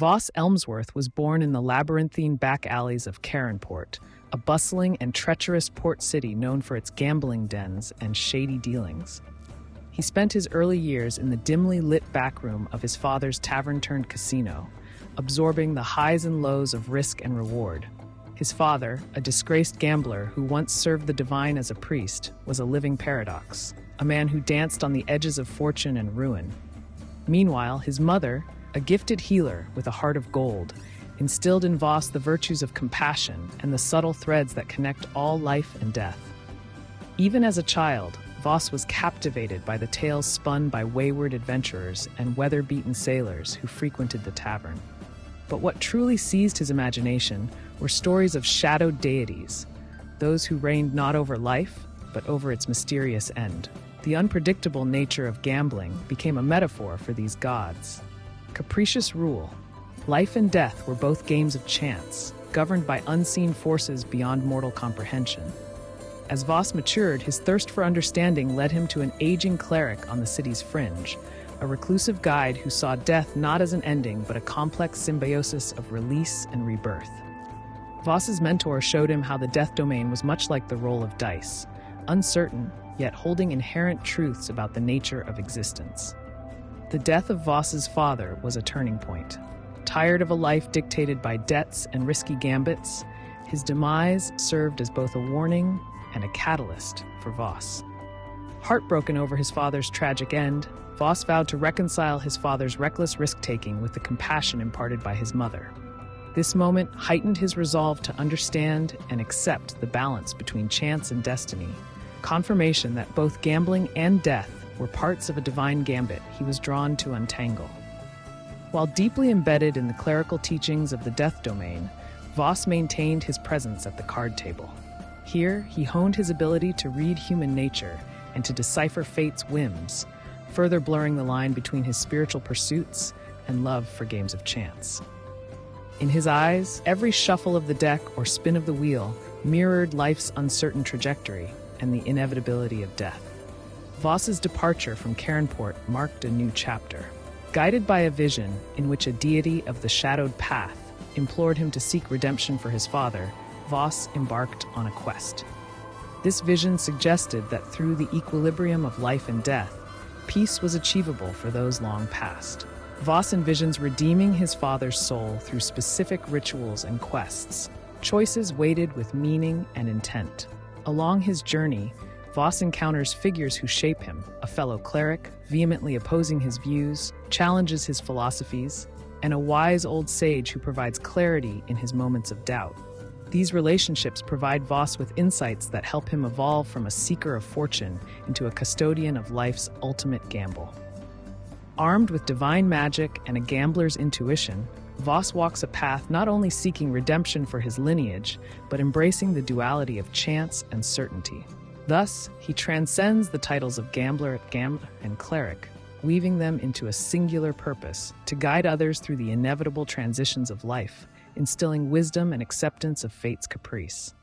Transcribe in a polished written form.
Voss Elmsworth was born in the labyrinthine back alleys of Carinport, a bustling and treacherous port city known for its gambling dens and shady dealings. He spent his early years in the dimly lit backroom of his father's tavern-turned-casino, absorbing the highs and lows of risk and reward. His father, a disgraced gambler who once served the divine as a priest, was a living paradox, a man who danced on the edges of fortune and ruin. Meanwhile, his mother, a gifted healer with a heart of gold, instilled in Voss the virtues of compassion and the subtle threads that connect all life and death. Even as a child, Voss was captivated by the tales spun by wayward adventurers and weather-beaten sailors who frequented the tavern. But what truly seized his imagination were stories of shadowed deities, those who reigned not over life, but over its mysterious end. The unpredictable nature of gambling became a metaphor for these gods. Capricious rule. Life and death were both games of chance, governed by unseen forces beyond mortal comprehension. As Voss matured, his thirst for understanding led him to an aging cleric on the city's fringe, a reclusive guide who saw death not as an ending but a complex symbiosis of release and rebirth. Voss's mentor showed him how the death domain was much like the roll of dice, uncertain, yet holding inherent truths about the nature of existence. The death of Voss's father was a turning point. Tired of a life dictated by debts and risky gambits, his demise served as both a warning and a catalyst for Voss. Heartbroken over his father's tragic end, Voss vowed to reconcile his father's reckless risk-taking with the compassion imparted by his mother. This moment heightened his resolve to understand and accept the balance between chance and destiny, confirmation that both gambling and death were parts of a divine gambit he was drawn to untangle. While deeply embedded in the clerical teachings of the death domain, Voss maintained his presence at the card table. Here, he honed his ability to read human nature and to decipher fate's whims, further blurring the line between his spiritual pursuits and love for games of chance. In his eyes, every shuffle of the deck or spin of the wheel mirrored life's uncertain trajectory and the inevitability of death. Voss's departure from Carinport marked a new chapter. Guided by a vision in which a deity of the shadowed path implored him to seek redemption for his father, Voss embarked on a quest. This vision suggested that through the equilibrium of life and death, peace was achievable for those long past. Voss envisions redeeming his father's soul through specific rituals and quests, choices weighted with meaning and intent. Along his journey, Voss encounters figures who shape him: a fellow cleric, vehemently opposing his views, challenges his philosophies, and a wise old sage who provides clarity in his moments of doubt. These relationships provide Voss with insights that help him evolve from a seeker of fortune into a custodian of life's ultimate gamble. Armed with divine magic and a gambler's intuition, Voss walks a path not only seeking redemption for his lineage, but embracing the duality of chance and certainty. Thus, he transcends the titles of gambler and cleric, weaving them into a singular purpose to guide others through the inevitable transitions of life, instilling wisdom and acceptance of fate's caprice.